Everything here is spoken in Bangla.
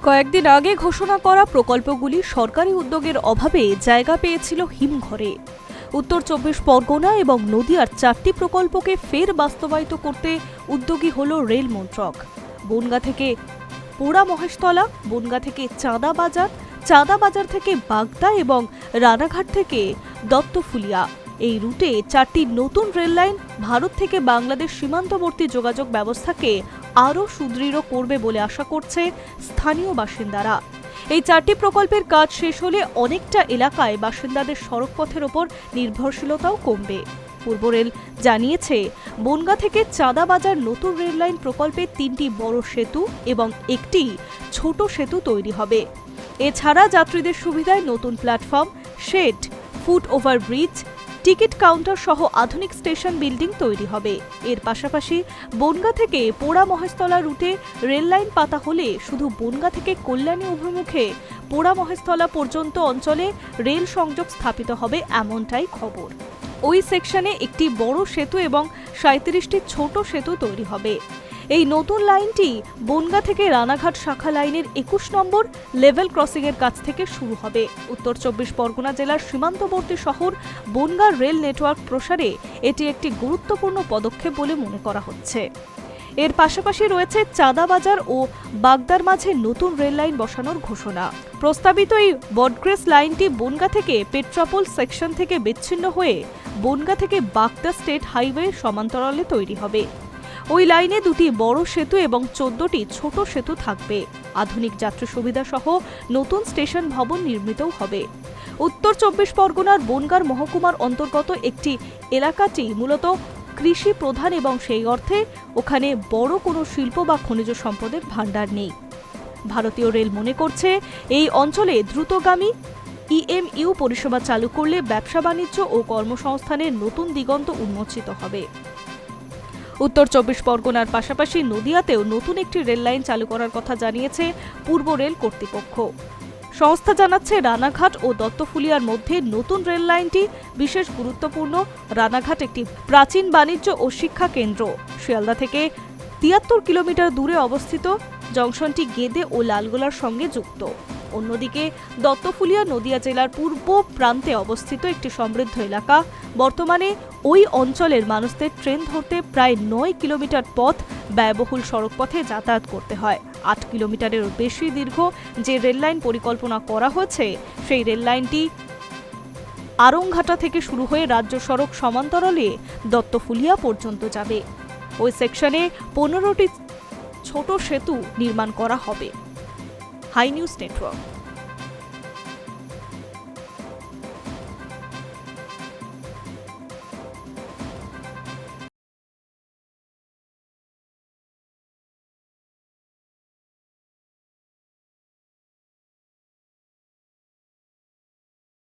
কয়েকদিন আগে ঘোষণা করা প্রকল্পগুলি সরকারি উদ্যোগের অভাবে জায়গা পেয়েছিল হিমঘরে। উত্তর ২৪ পরগনা এবং নদিয়ার ৪টি প্রকল্পকে ফের বাস্তবায়িত করতে উদ্যোগী হল রেল মন্ত্রক। বনগাঁ থেকে পোড়া মহেশতলা, বনগাঁ থেকে চাঁদা বাজার থেকে বাগদা এবং রানাঘাট থেকে দত্তফুলিয়া এই রুটে ৪টি নতুন রেললাইন ভারত থেকে বাংলাদেশ সীমান্তবর্তী যোগাযোগ ব্যবস্থাকে আরও সুদৃঢ় করবে বলে আশা করছে স্থানীয় বাসিন্দারা। এই ৪টি প্রকল্পের কাজ শেষ হলে অনেকটা এলাকায় বাসিন্দাদের সড়কপথের ওপর নির্ভরশীলতাও কমবে। পূর্ব রেল জানিয়েছে, বনগাঁ থেকে চাঁদা বাজার নতুন রেললাইন প্রকল্পে ৩টি বড় সেতু এবং একটি ছোট সেতু তৈরি হবে। এছাড়া যাত্রীদের সুবিধায় নতুন platform, shed, foot overbridge, ticket counter সহ আধুনিক স্টেশন বিল্ডিং তৈরি হবে। এর পাশাপাশি বনগাঁ থেকে পোড়া মহেশতলা রুটে রেললাইন পাতা হলে শুধু বনগাঁ থেকে কল্যাণী অভিমুখে পোড়া মহেশতলা পর্যন্ত অঞ্চলে রেল সংযোগ স্থাপিত হবে, এমনটাই খবর। ওই সেকশনে একটি বড় সেতু এবং ৩৭টি ছোট সেতু তৈরি হবে। এই নতুন লাইনটি বনগাঁ থেকে রানাঘাট শাখা লাইনের ২১ নম্বর লেভেল ক্রসিংয়ের কাছ থেকে শুরু হবে। উত্তর ২৪ পরগনা জেলার সীমান্তবর্তী শহর বনগাঁ রেল নেটওয়ার্ক প্রসারে এটি একটি গুরুত্বপূর্ণ পদক্ষেপ বলে মনে করা হচ্ছে। এর পাশাপাশি রয়েছে চাঁদা বাজার ও বাগদার মাঝে নতুন রেল লাইন বসানোর ঘোষণা। প্রস্তাবিত এই বটগ্রেস লাইনটি বনগাঁ থেকে পেট্রাপোল সেকশন থেকে বিচ্ছিন্ন হয়ে বনগাঁ থেকে বাগদা স্টেট হাইওয়ে সমান্তরালে তৈরি হবে। ওই লাইনে ২টি বড় সেতু এবং ১৪টি ছোট সেতু থাকবে। আধুনিক যাত্রী সুবিধা সহ নতুন স্টেশন ভবন নির্মিতও হবে। উত্তর ২৪ পরগনার বনগাঁ মহকুমার অন্তর্গত একটি এলাকাটি মূলত কৃষি প্রধান এবং সেই অর্থে ওখানে বড় কোনো শিল্প বা খনিজ সম্পদের ভাণ্ডার নেই। ভারতীয় রেল মনে করছে, এই অঞ্চলে দ্রুতগামী ইএমইউ পরিষেবা চালু করলে ব্যবসা বাণিজ্য ও কর্মসংস্থানের নতুন দিগন্ত উন্মোচিত হবে। উত্তর ২৪ পরগনার পাশাপাশি নদিয়াতেও নতুন একটি রেললাইন চালু করার কথা জানিয়েছে পূর্ব রেল কর্তৃপক্ষ। সংস্থা জানাচ্ছে, রানাঘাট ও দত্তফুলিয়ার মধ্যে নতুন রেল লাইনটি বিশেষ গুরুত্বপূর্ণ। রানাঘাট একটি প্রাচীন বাণিজ্য ও শিক্ষা কেন্দ্র। শিয়ালদা থেকে ৭৩ কিলোমিটার দূরে অবস্থিত। জংশনটি গেদে ও লালগোলার সঙ্গে যুক্ত। অন্যদিকে দত্তফুলিয়া নদিয়া জেলার পূর্ব প্রান্তে অবস্থিত একটি সমৃদ্ধ এলাকা। বর্তমানে ওই অঞ্চলের মানুষদের ট্রেন ধরতে প্রায় ৯ কিলোমিটার পথ ব্যয়বহুল সড়কপথে যাতায়াত করতে হয়। ৮ কিলোমিটারেরও বেশি দীর্ঘ যে রেললাইন পরিকল্পনা করা হয়েছে, সেই রেললাইনটি আরংঘাটা থেকে শুরু হয়ে রাজ্য সড়ক সমান্তরালে দত্তফুলিয়া পর্যন্ত যাবে। ওই সেকশনে ১৫টি ছোট সেতু নির্মাণ করা হবে। Hi news network.